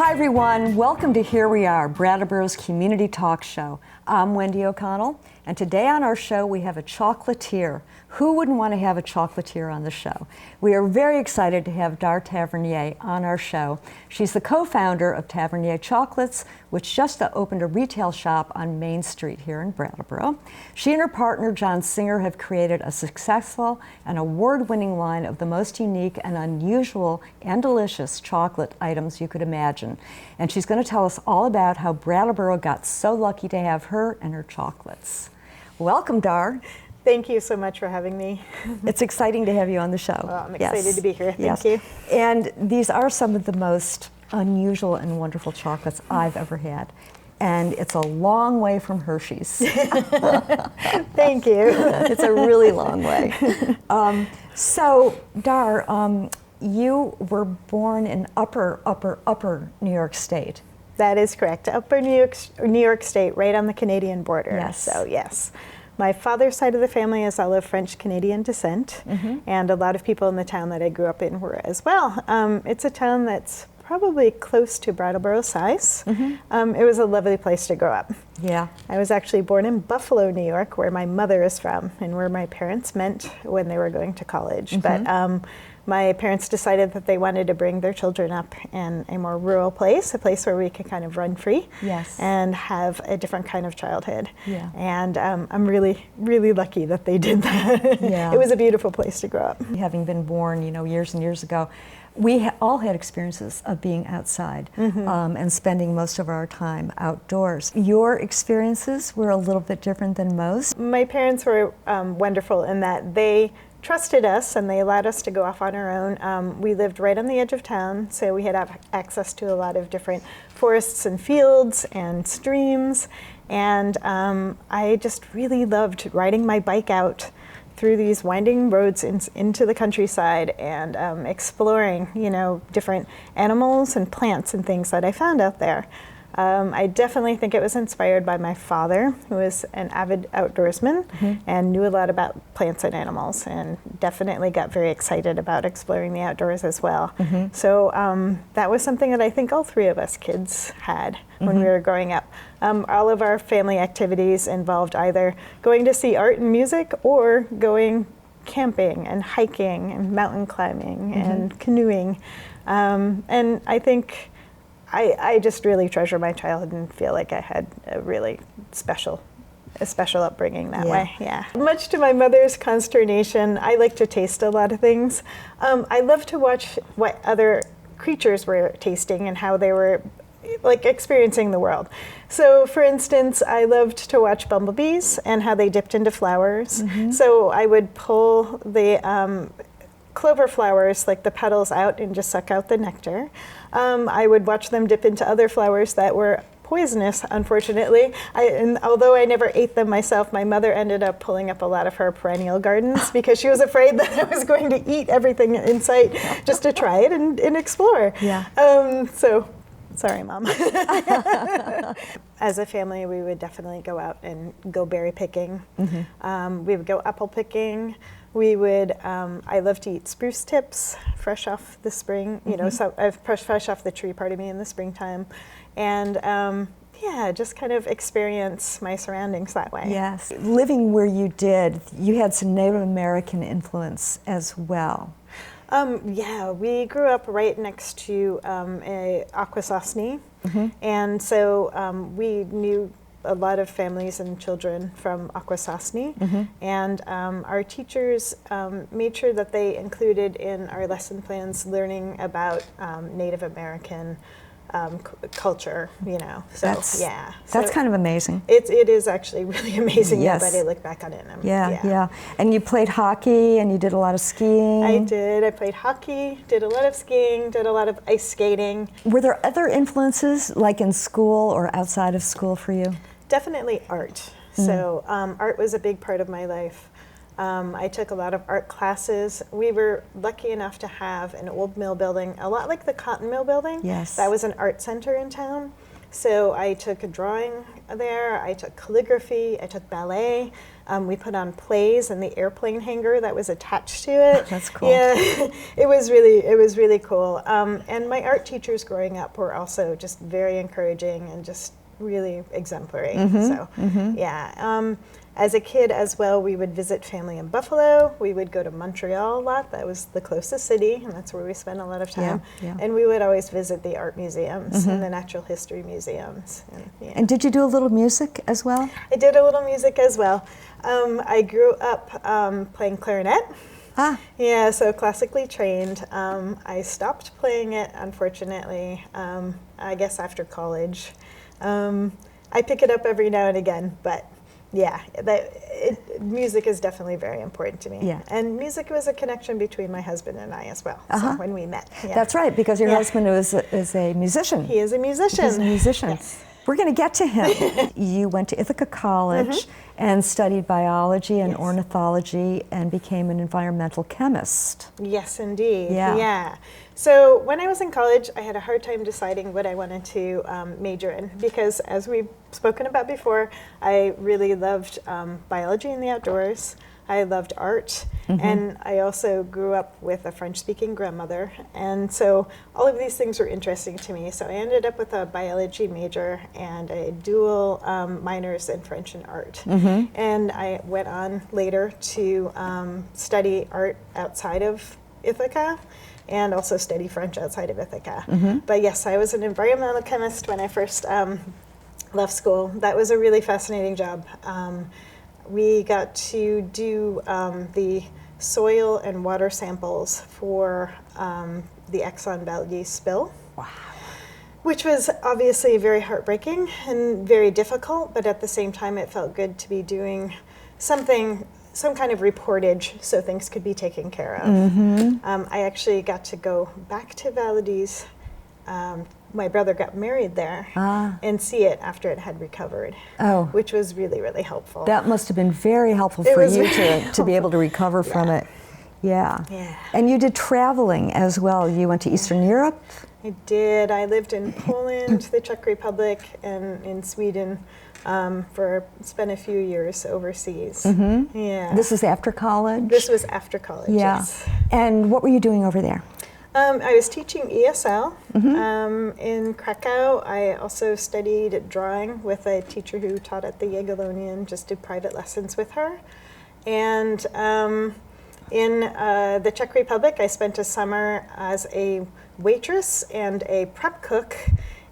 Hi everyone, welcome to Here We Are, Brattleboro's community talk show. I'm Wendy O'Connell, and today on our show we have a chocolatier. Who wouldn't want to have a chocolatier on the show? We are very excited to have Dar Tavernier on our show. She's the co-founder of Tavernier Chocolates, which just opened a retail shop on Main Street here in Brattleboro. She and her partner, John Singer, have created a successful and award-winning line of the most unique and unusual and delicious chocolate items you could imagine. And she's going to tell us all about how Brattleboro got so lucky to have her and her chocolates. Welcome, Dar. Thank you so much for having me. It's exciting to have you on the show. Well, I'm excited to be here. Thank yes. you. And these are some of the most unusual and wonderful chocolates I've ever had. And it's a long way from Hershey's. Thank you. It's a really long way. So, Dar, you were born in upper New York State. That is correct. Upper New York State, right on the Canadian border. Yes. So, yes. My father's side of the family is all of French-Canadian descent, and a lot of people in the town that I grew up in were as well. It's a town that's probably close to Brattleboro size. It was a lovely place to grow up. Yeah. I was actually born in Buffalo, New York, where my mother is from, and where my parents met when they were going to college. But my parents decided that they wanted to bring their children up in a more rural place, a place where we could kind of run free and have a different kind of childhood. Yeah. And I'm really, really lucky that they did that. Yeah. It was a beautiful place to grow up. Having been born, years and years ago, we all had experiences of being outside and spending most of our time outdoors. Your experiences were a little bit different than most. My parents were wonderful in that they trusted us and they allowed us to go off on our own. We lived right on the edge of town, so we had access to a lot of different forests and fields and streams. And I just really loved riding my bike out through these winding roads into the countryside and exploring, different animals and plants and things that I found out there. I definitely think it was inspired by my father, who was an avid outdoorsman and knew a lot about plants and animals, and definitely got very excited about exploring the outdoors as well. So that was something that I think all three of us kids had when we were growing up. All of our family activities involved either going to see art and music or going camping and hiking and mountain climbing and canoeing. And I think I just really treasure my childhood and feel like I had a really special upbringing that way. Yeah. Much to my mother's consternation, I like to taste a lot of things. I love to watch what other creatures were tasting and how they were experiencing the world. So for instance, I loved to watch bumblebees and how they dipped into flowers. So I would pull the clover flowers, like the petals, out and just suck out the nectar. I would watch them dip into other flowers that were poisonous, unfortunately. And although I never ate them myself, my mother ended up pulling up a lot of her perennial gardens because she was afraid that I was going to eat everything in sight just to try it and explore. So, sorry, Mom. As a family, we would definitely go out and go berry picking. We would go apple picking. We would, I love to eat spruce tips fresh off the spring, so fresh off the tree, in the springtime. And just kind of experience my surroundings that way. Yes. Living where you did, you had some Native American influence as well. We grew up right next to Akwesasne, and so we knew a lot of families and children from Akwesasne, and our teachers made sure that they included in our lesson plans learning about Native American culture, So that's kind of amazing. It is actually really amazing now that I look back on it. Yeah. And you played hockey and you did a lot of skiing. I did. I played hockey, did a lot of skiing, did a lot of ice skating. Were there other influences, like in school or outside of school for you? Definitely art. So art was a big part of my life. I took a lot of art classes. We were lucky enough to have an old mill building, a lot like the cotton mill building. Yes. That was an art center in town. So I took drawing there, I took calligraphy, I took ballet. We put on plays in the airplane hangar that was attached to it. That's cool. Yeah, it was really cool. And my art teachers growing up were also just very encouraging and just really exemplary. So, yeah. As a kid as well, we would visit family in Buffalo. We would go to Montreal a lot. That was the closest city, and that's where we spent a lot of time. Yeah. And we would always visit the art museums and the natural history museums. And did you do a little music as well? I did a little music as well. I grew up playing clarinet. Yeah, so classically trained. I stopped playing it, unfortunately, I guess after college. I pick it up every now and again, but yeah, music is definitely very important to me. Yeah. And music was a connection between my husband and I as well, so when we met. Yeah. That's right, because your husband is a musician. He is a musician. He's a musician. Yes. We're going to get to him. You went to Ithaca College and studied biology and ornithology and became an environmental chemist. Yes, indeed. Yeah. So when I was in college, I had a hard time deciding what I wanted to major in because, as we've spoken about before, I really loved biology and the outdoors. I loved art, and I also grew up with a French-speaking grandmother, and so all of these things were interesting to me. So I ended up with a biology major and a dual minors in French and art. And I went on later to study art outside of Ithaca and also study French outside of Ithaca. But yes, I was an environmental chemist when I first left school. That was a really fascinating job. We got to do the soil and water samples for the Exxon Valdez spill. Wow. Which was obviously very heartbreaking and very difficult, but at the same time it felt good to be doing some kind of reportage so things could be taken care of. I actually got to go back to Valdez. My brother got married there and see it after it had recovered, which was really, really helpful. That must have been very helpful for you to be able to recover from it. Yeah. And you did traveling as well. You went to Eastern Europe? I did. I lived in Poland, the Czech Republic, and in Sweden spent a few years overseas. Yeah. This is after college? This was after college, yes. And what were you doing over there? I was teaching ESL in Krakow. I also studied drawing with a teacher who taught at the Jagiellonian, just did private lessons with her. And in the Czech Republic, I spent a summer as a waitress and a prep cook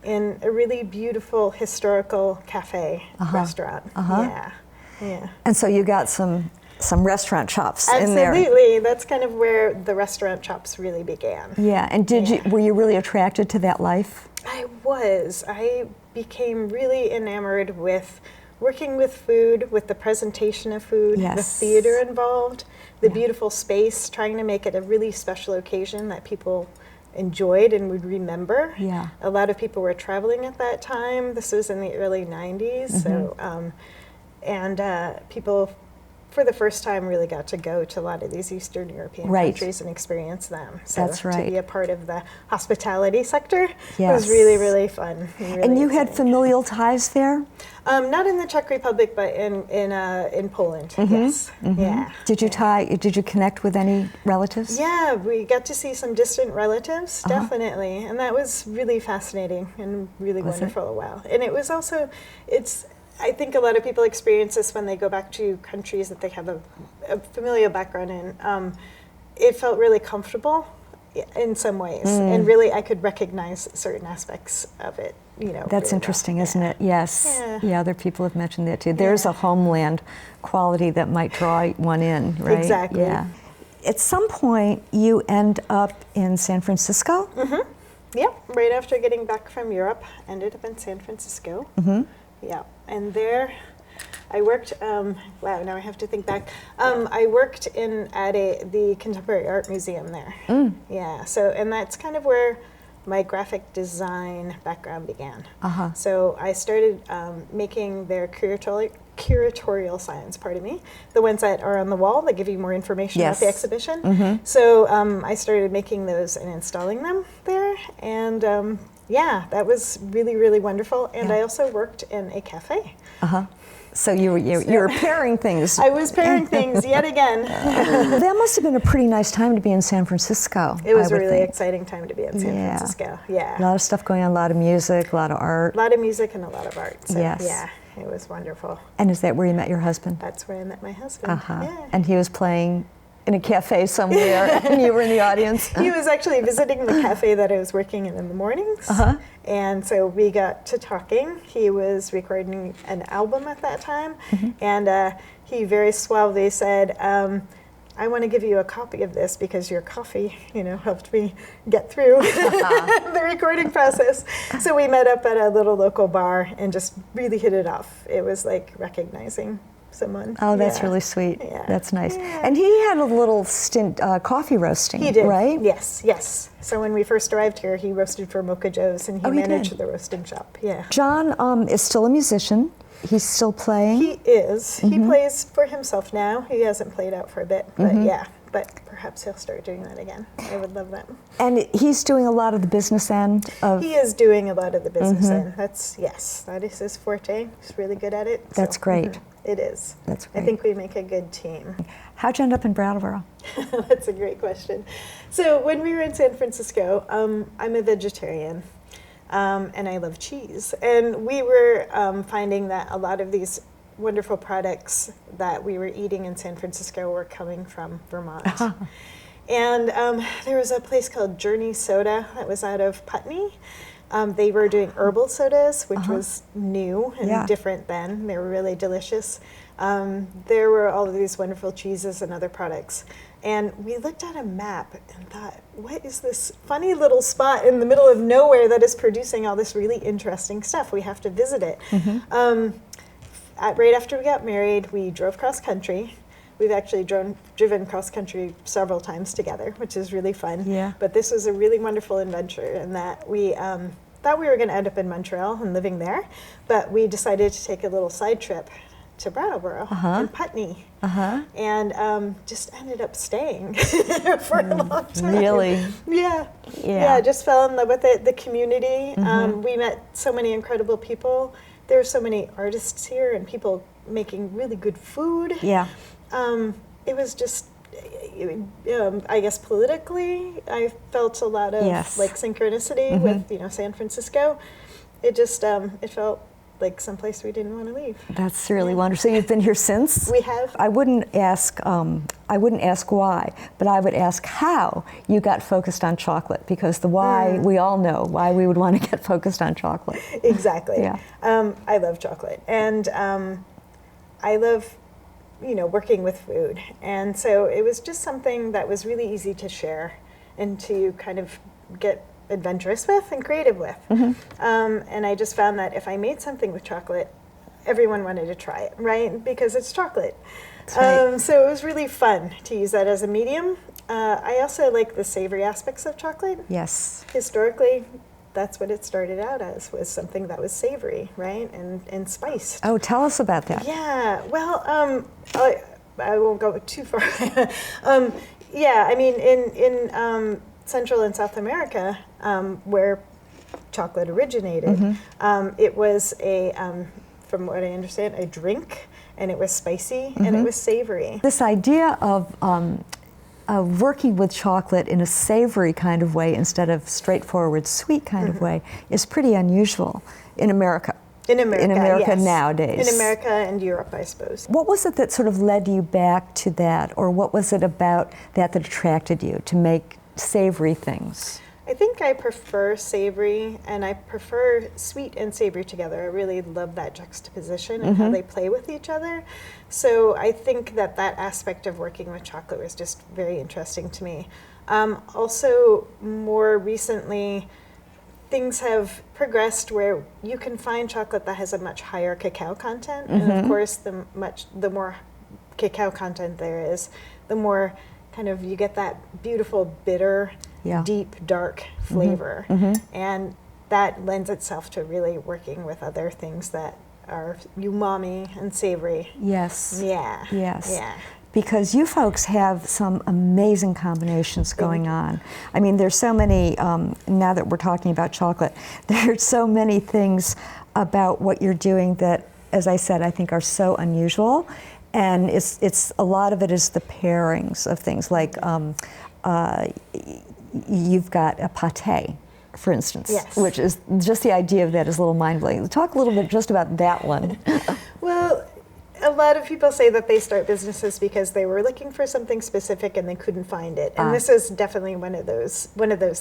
in a really beautiful historical cafe restaurant. Yeah. And so you got some restaurant chops in there. Absolutely. That's kind of where the restaurant chops really began. Yeah. And were you really attracted to that life? I was. I became really enamored with working with food, with the presentation of food, the theater involved, the beautiful space, trying to make it a really special occasion that people enjoyed and would remember. Yeah. A lot of people were traveling at that time. This was in the early 90s. So, people for the first time really got to go to a lot of these Eastern European countries and experience them. So that's right. To be a part of the hospitality sector was really, really fun. Really and you had familial ties there? Not in the Czech Republic, but in Poland. Yes. Yeah. Did you connect with any relatives? Yeah, we got to see some distant relatives, definitely, and that was really fascinating and really wonderful. Wow. And it was also, I think a lot of people experience this when they go back to countries that they have a familial background in. It felt really comfortable in some ways, and really I could recognize certain aspects of it. That's interesting, isn't it? Yes. Yeah, other people have mentioned that too. There's a homeland quality that might draw one in, right? Exactly. Yeah. At some point, you end up in San Francisco? Yep, right after getting back from Europe, ended up in San Francisco. Yeah, and there I worked, wow, now I have to think back. I worked at the Contemporary Art Museum there. Yeah, so, and that's kind of where my graphic design background began. So I started making their curatorial signs, pardon me, the ones that are on the wall that give you more information about the Yes. exhibition. So I started making those and installing them there, and yeah, that was really, really wonderful. And I also worked in a cafe. So you were pairing things. I was pairing things yet again. That must have been a pretty nice time to be in San Francisco. It was I a would really think. exciting time to be in San Francisco. A Yeah. lot of stuff going on, a lot of music, a lot of art. A lot of music and a lot of art. So, Yes. yeah, it was wonderful. And is that where you met your husband? That's where I met my husband. Yeah. And he was playing in a cafe somewhere, and you were in the audience? He was actually visiting the cafe that I was working in the mornings. And so we got to talking. He was recording an album at that time. And he very suavely said, I want to give you a copy of this because your coffee, helped me get through the recording process. So we met up at a little local bar and just really hit it off. It was like recognizing someone. Oh, that's really sweet. Yeah. That's nice. Yeah. And he had a little stint coffee roasting, He did, right? Yes, yes. So when we first arrived here, he roasted for Mocha Joe's, and he he managed did. the roasting shop. Yeah. John is still a musician. He's still playing. He is. He plays for himself now. He hasn't played out for a bit, but yeah. But perhaps he'll start doing that again. I would love that. And he's doing a lot of the business end of... He is doing a lot of the business end. That is his forte. He's really good at it. That's great. It is. That's great. I think we make a good team. How'd you end up in Brattleboro? That's a great question. So when we were in San Francisco, I'm a vegetarian. And I love cheese. And we were finding that a lot of these wonderful products that we were eating in San Francisco were coming from Vermont. And there was a place called Journey Soda that was out of Putney. They were doing herbal sodas, which was new and different then. They were really delicious. There were all of these wonderful cheeses and other products. And we looked at a map and thought, what is this funny little spot in the middle of nowhere that is producing all this really interesting stuff? We have to visit it. Right after we got married, we drove cross country. We've actually driven cross country several times together, which is really fun. Yeah. But this was a really wonderful adventure in that we thought we were going to end up in Montreal and living there, but we decided to take a little side trip to Brattleboro and Putney, and just ended up staying for a long time. Really? Yeah, just fell in love with it. The community, we met so many incredible people. There are so many artists here and people making really good food. Yeah. It was just, I guess politically, I felt a lot of like synchronicity with San Francisco. It just it felt like someplace we didn't want to leave. That's really wonderful. So you've been here since? We have. I wouldn't ask why, but I would ask how you got focused on chocolate, because the why we all know why we would want to get focused on chocolate. Exactly. Yeah. I love chocolate, and I love working with food, and so it was just something that was really easy to share and to kind of get adventurous with and creative with. And I just found that if I made something with chocolate, everyone wanted to try it, right? Because it's chocolate. Right. So it was really fun to use that as a medium. I also like the savory aspects of chocolate. Yes. Historically, that's what it started out as, was something that was savory, right? And spiced. Oh, tell us about that. Yeah, well, I won't go too far. Yeah, I mean, in Central and South America, where chocolate originated, it was from what I understand, a drink, and it was spicy and it was savory. This idea of working with chocolate in a savory kind of way instead of straightforward sweet kind of way is pretty unusual in America. In America, yes. Nowadays. In America and Europe, I suppose. What was it that sort of led you back to that, or what was it about that attracted you to make savory things? I think I prefer savory, and I prefer sweet and savory together. I really love that juxtaposition and how they play with each other. So I think that aspect of working with chocolate was just very interesting to me. Also, more recently, things have progressed where you can find chocolate that has a much higher cacao content, and of course, the more cacao content there is, the more kind of you get that beautiful bitter, deep, dark flavor, and that lends itself to really working with other things that are umami and savory. Yes. Yeah. Yes. Yeah. Because you folks have some amazing combinations going on. I mean, there's so many, now that we're talking about chocolate, there's so many things about what you're doing that, as I said, I think are so unusual. And it's a lot of it is the pairings of things, like you've got a pâté, for instance, yes. which is just the idea of that is a little mind-blowing. Talk a little bit just about that one. Well, a lot of people say that they start businesses because they were looking for something specific and they couldn't find it. And this is definitely one of those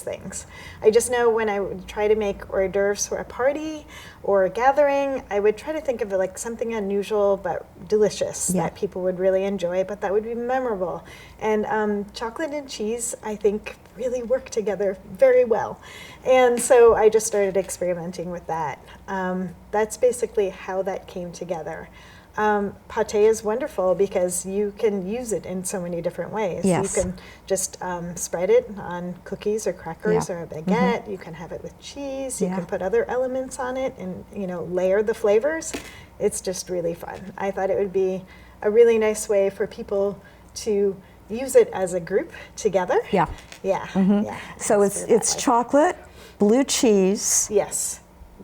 things. I just know when I would try to make hors d'oeuvres for a party or a gathering, I would try to think of it like something unusual but delicious that people would really enjoy, but that would be memorable. And chocolate and cheese, I think, really work together very well. And so I just started experimenting with that. That's basically how that came together. Pâté is wonderful because you can use it in so many different ways. Yes. You can just spread it on cookies or crackers or a baguette. You can have it with cheese. You can put other elements on it and, you know, layer the flavors. It's just really fun. I thought it would be a really nice way for people to use it as a group together. Yeah. Yeah. Yeah. So it's chocolate, blue cheese. Yes.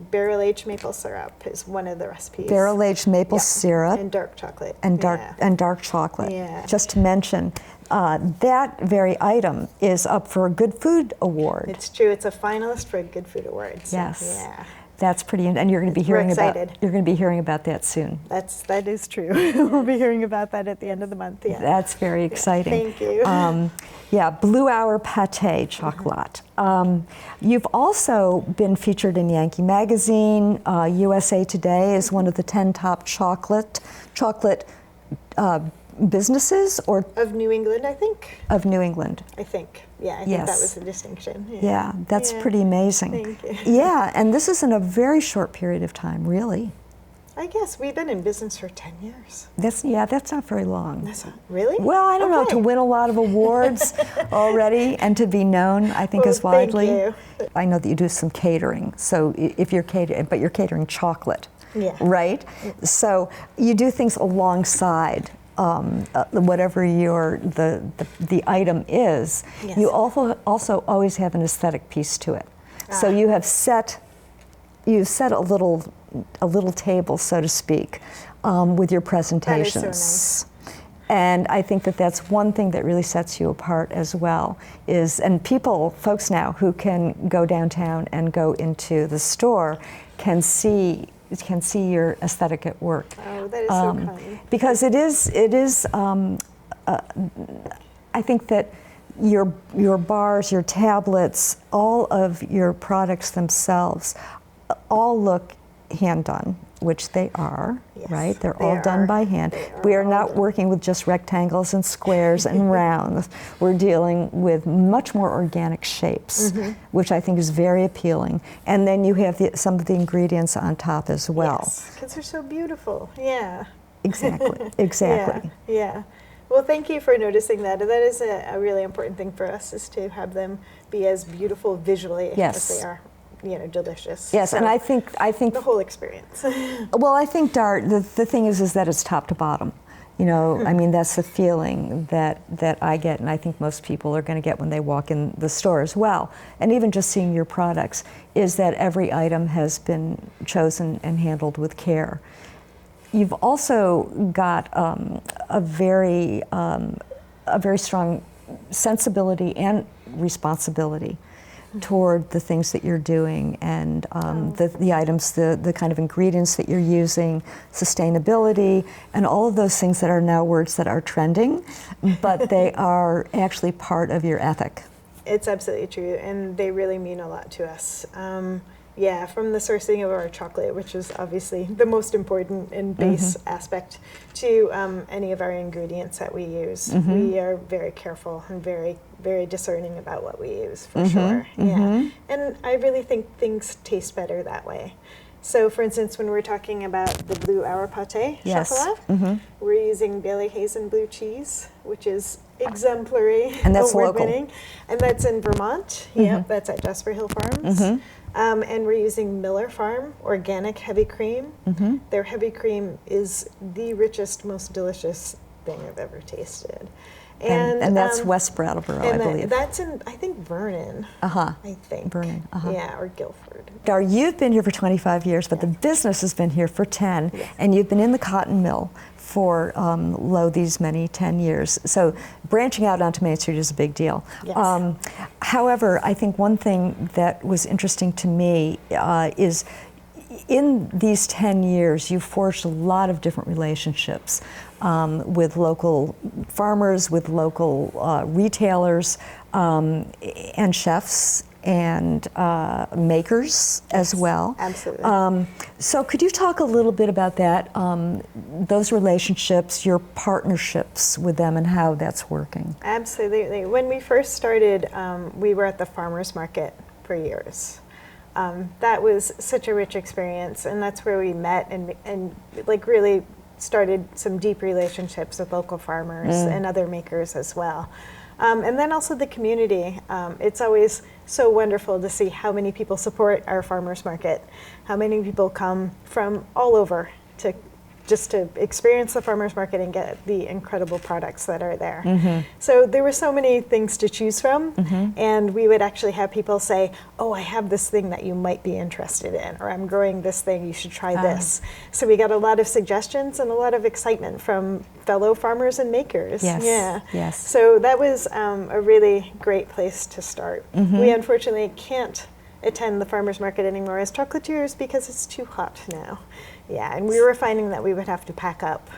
Barrel-aged maple syrup is one of the recipes. Barrel-aged maple syrup. And dark chocolate. And dark chocolate. Yeah. Just to mention, that very item is up for a Good Food Award. It's true. It's a finalist for a Good Food Award. So, yes. Yeah. That's pretty, and you're going to be hearing about. excited. You're going to be hearing about that soon. That is true. We'll be hearing about that at the end of the month. Yeah. That's very exciting. Thank you. Yeah, Blue Hour Pâté Chocolat. You've also been featured in Yankee Magazine. USA Today is one of the 10 top chocolate businesses, or of New England, I think. Of New England. I think. Yeah, I think that was the distinction. Yeah, that's pretty amazing. Thank you. Yeah, and this is in a very short period of time, really. I guess we've been in business for 10 years. That's not very long. That's not, really? Well, I don't know, to win a lot of awards already and to be known, I think, as widely. Thank you. I know that you do some catering, so if you're catering, but you're catering chocolate, right? So you do things alongside whatever the item is. Yes. You also always have an aesthetic piece to it. So you have set a little table, so to speak, with your presentations. That is so nice. And I think that that's one thing that really sets you apart as well, and folks now who can go downtown and go into the store can see your aesthetic at work. Oh, that is so kind. Because it is I think that your bars, your tablets, all of your products themselves all look hand done, which they are, right? They're all done by hand. We are not working with just rectangles and squares and rounds. We're dealing with much more organic shapes, which I think is very appealing. And then you have some of the ingredients on top as well. Yes, because they're so beautiful. Yeah. Exactly. Yeah. Well, thank you for noticing that. That is a really important thing for us, is to have them be as beautiful visually as they are, delicious. Yes, so, and I think the whole experience. Well, I think, Dart, the thing is that it's top to bottom. I mean, that's the feeling that I get, and I think most people are going to get when they walk in the store as well. And even just seeing your products, is that every item has been chosen and handled with care. You've also got a very strong sensibility and responsibility toward the things that you're doing, and the items, the kind of ingredients that you're using, sustainability, and all of those things that are now words that are trending, but they are actually part of your ethic. It's absolutely true, and they really mean a lot to us. From the sourcing of our chocolate, which is obviously the most important and base aspect, to any of our ingredients that we use. We are very careful and very, very discerning about what we use, for sure. Yeah, and I really think things taste better that way. So, for instance, when we're talking about the Blue Hour Pâté chocolat, we're using Bailey Hazen blue cheese, which is exemplary, And that's local. award-winning. And that's in Vermont. Yep, that's at Jasper Hill Farms. And we're using Miller Farm organic heavy cream. Their heavy cream is the richest, most delicious thing I've ever tasted. And that's West Brattleboro, I believe. That's in, I think, Vernon. I think. Vernon. Yeah, or Guilford. Dar, you've been here for 25 years, but the business has been here for 10, and you've been in the cotton mill for these many 10 years. So branching out onto Main Street is a big deal. Yes. However, I think one thing that was interesting to me is in these 10 years, you've forged a lot of different relationships with local farmers, with local retailers, and chefs and makers as well. Absolutely. So could you talk a little bit about that, those relationships, your partnerships with them and how that's working? Absolutely. When we first started, we were at the farmers market for years. That was such a rich experience, and that's where we met and like really started some deep relationships with local farmers and other makers as well. And then also the community. It's always so wonderful to see how many people support our farmers market, how many people come from all over to just to experience the farmers market and get the incredible products that are there. So there were so many things to choose from, and we would actually have people say, oh, I have this thing that you might be interested in, or I'm growing this thing, you should try this. So we got a lot of suggestions and a lot of excitement from fellow farmers and makers. Yes. So that was a really great place to start. We unfortunately can't attend the farmers market anymore as chocolatiers because it's too hot now. Yeah, and we were finding that we would have to pack up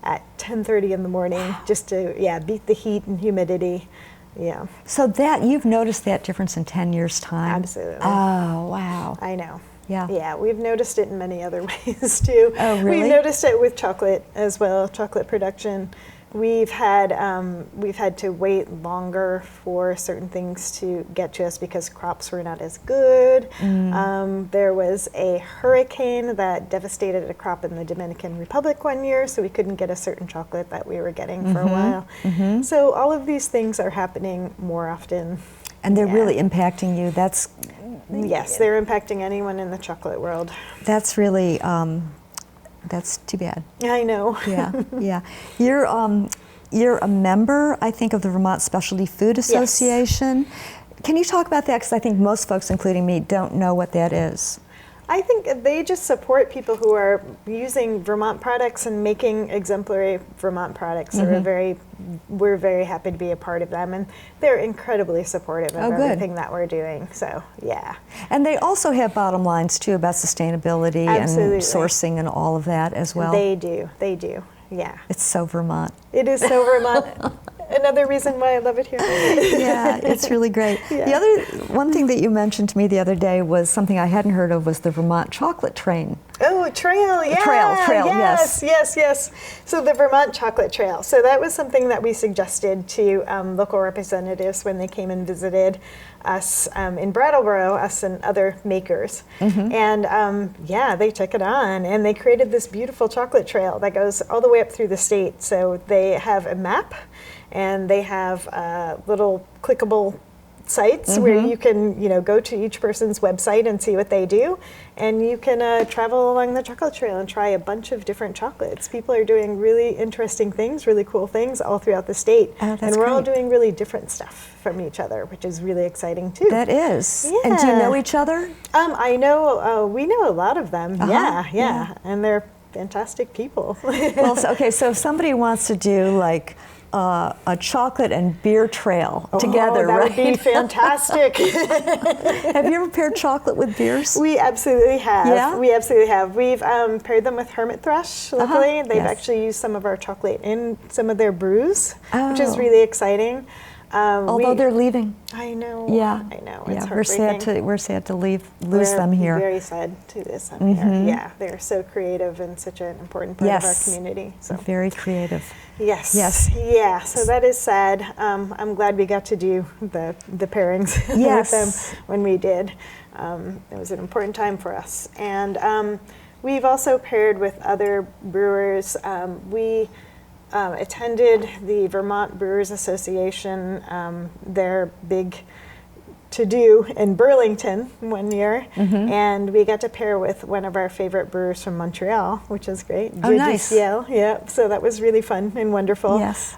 at 10:30 in the morning just to beat the heat and humidity. Yeah. So that you've noticed that difference in 10 years' time? Absolutely. Oh, wow. I know. Yeah. Yeah, we've noticed it in many other ways too. Oh, really? We've noticed it with chocolate as well, chocolate production. We've had to wait longer for certain things to get to us because crops were not as good. There was a hurricane that devastated a crop in the Dominican Republic one year, so we couldn't get a certain chocolate that we were getting for a while. So all of these things are happening more often. And they're really impacting you. Yes, they're impacting anyone in the chocolate world. That's really that's too bad. I know. Yeah. You're a member, I think, of the Vermont Specialty Food Association. Can you talk about that? Because I think most folks, including me, don't know what that is. I think they just support people who are using Vermont products and making exemplary Vermont products. We're very happy to be a part of them, and they're incredibly supportive of everything that we're doing. So, yeah. And they also have bottom lines, too, about sustainability and sourcing and all of that as well. They do, yeah. It's so Vermont. It is so Vermont. Another reason why I love it here. Yeah, it's really great. The one thing that you mentioned to me the other day was something I hadn't heard of, was the Vermont chocolate train. Oh, trail, yeah. Trail, yes. So the Vermont Chocolate Trail. So that was something that we suggested to local representatives when they came and visited us in Brattleboro, us and other makers. And they took it on, and they created this beautiful chocolate trail that goes all the way up through the state. So they have a map, and they have little clickable sites where you can, go to each person's website and see what they do, and you can travel along the chocolate trail and try a bunch of different chocolates. People are doing really interesting things, really cool things all throughout the state, and we're all doing really different stuff from each other, which is really exciting too. That is. Yeah. And do you know each other? I know. We know a lot of them. Yeah, and they're fantastic people. Well, so if somebody wants to do like a chocolate and beer trail together, that would be fantastic. Have you ever paired chocolate with beers? We absolutely have. Yeah? We absolutely have. We've paired them with Hermit Thrush locally. They've actually used some of our chocolate in some of their brews, which is really exciting. Although they're leaving. I know. Yeah. I know. Yeah. It's heartbreaking. We're sad to lose them here. Very sad to lose them here. Yeah, they're so creative and such an important part of our community. So very creative. Yes. Yeah. So that is sad. I'm glad we got to do the pairings with them when we did. It was an important time for us, and we've also paired with other brewers. We attended the Vermont Brewers Association, their big to-do in Burlington one year, and we got to pair with one of our favorite brewers from Montreal, which is great. Oh, nice. Yeah, so that was really fun and wonderful. Yes.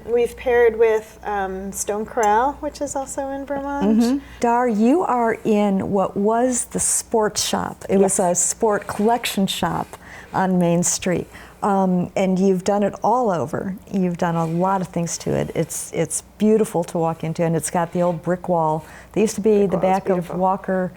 We've paired with Stone Corral, which is also in Vermont. Dar, you are in what was the sports shop. It was a sport collection shop on Main Street. And you've done it all over. You've done a lot of things to it. It's beautiful to walk into, and it's got the old brick wall. They used to be the back of Walker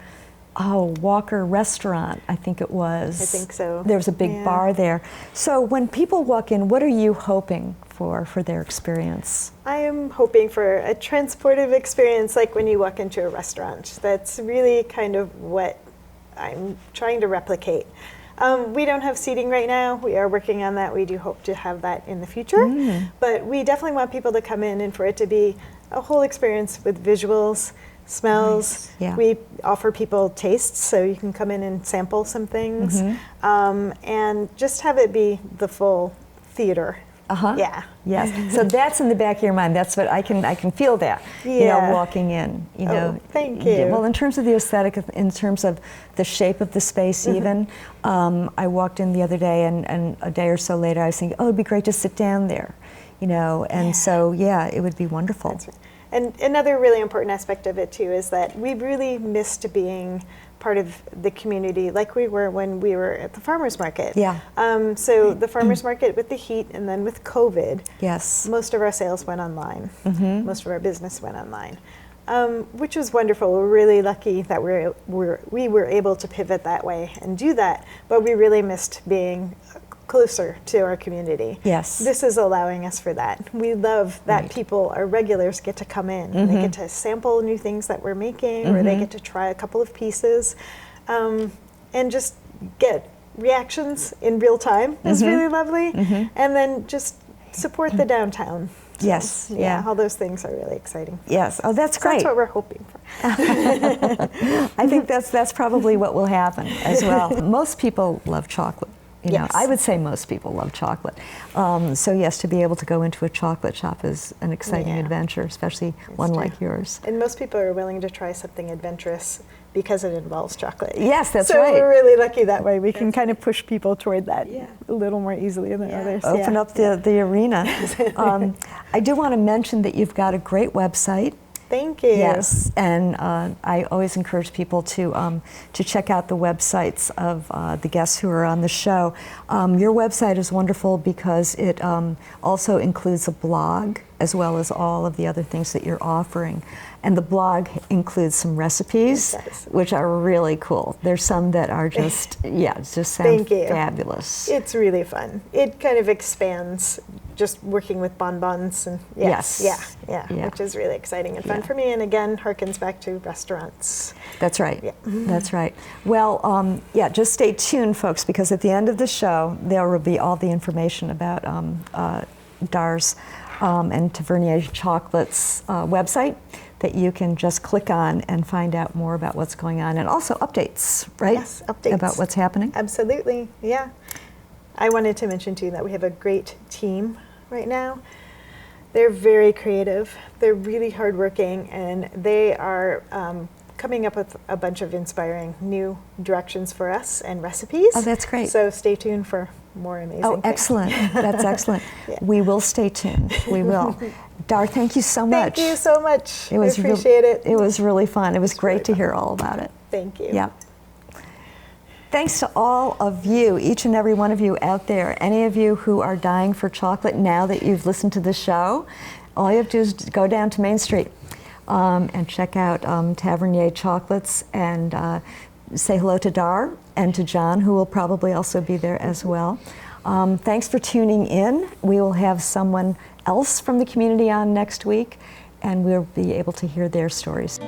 Restaurant, I think it was. I think so. There was a big bar there. So when people walk in, what are you hoping for their experience? I am hoping for a transportive experience like when you walk into a restaurant. That's really kind of what I'm trying to replicate. We don't have seating right now. We are working on that. We do hope to have that in the future. But we definitely want people to come in and for it to be a whole experience with visuals, smells. Nice. Yeah. We offer people tastes, so you can come in and sample some things. And just have it be the full theater. Yeah. Yes. So that's in the back of your mind. That's what I can feel that. You know, walking in. You know. Thank you. Well, in terms of the aesthetic, in terms of the shape of the space, even. I walked in the other day, and a day or so later, I was thinking, oh, it'd be great to sit down there. You know, and so it would be wonderful. That's right. And another really important aspect of it too is that we really missed being part of the community like we were when we were at the farmers market. Yeah. So the farmers market with the heat and then with COVID, yes, most of our sales went online. Most of our business went online, which was wonderful. We're really lucky that we were able to pivot that way and do that, but we really missed being closer to our community. Yes. This is allowing us for that. We love that people, our regulars, get to come in. And they get to sample new things that we're making, or they get to try a couple of pieces, and just get reactions in real time is really lovely. And then just support the downtown. So, yes. Yeah. All those things are really exciting. Yes. Oh, that's So great. that's what we're hoping for. I think that's probably what will happen as well. Most people love chocolate. You know, I would say most people love chocolate. So yes, to be able to go into a chocolate shop is an exciting adventure, especially one like yours. And most people are willing to try something adventurous because it involves chocolate. Yes, that's so right. So we're really lucky that way. We can kind of push people toward that a little more easily than others. Open up the arena. I do want to mention that you've got a great website. Thank you. Yes, and I always encourage people to check out the websites of the guests who are on the show. Your website is wonderful because it also includes a blog as well as all of the other things that you're offering. And the blog includes some recipes, which are really cool. There's some that are just, just sound fabulous. It's really fun. It kind of expands just working with bonbons and which is really exciting and fun for me. And again, harkens back to restaurants. That's right. Yeah. That's right. Well, just stay tuned, folks, because at the end of the show, there will be all the information about Dar's and Tavernier Chocolate's website that you can just click on and find out more about what's going on, and also updates, right? Yes, updates. About what's happening. Absolutely, yeah. I wanted to mention too that we have a great team right now. They're very creative, they're really hardworking, and they are coming up with a bunch of inspiring new directions for us and recipes. Oh, that's great. So stay tuned for more amazing things. Excellent. That's excellent. We will stay tuned. We will. Dar, thank you so much. Thank you so much. I appreciate it. It was really fun. It was great to hear all about it. Thank you. Yeah. Thanks to all of you, each and every one of you out there, any of you who are dying for chocolate now that you've listened to the show, all you have to do is go down to Main Street and check out Tavernier Chocolates and say hello to Dar and to John, who will probably also be there as well. Thanks for tuning in. We will have someone else from the community on next week, and we'll be able to hear their stories.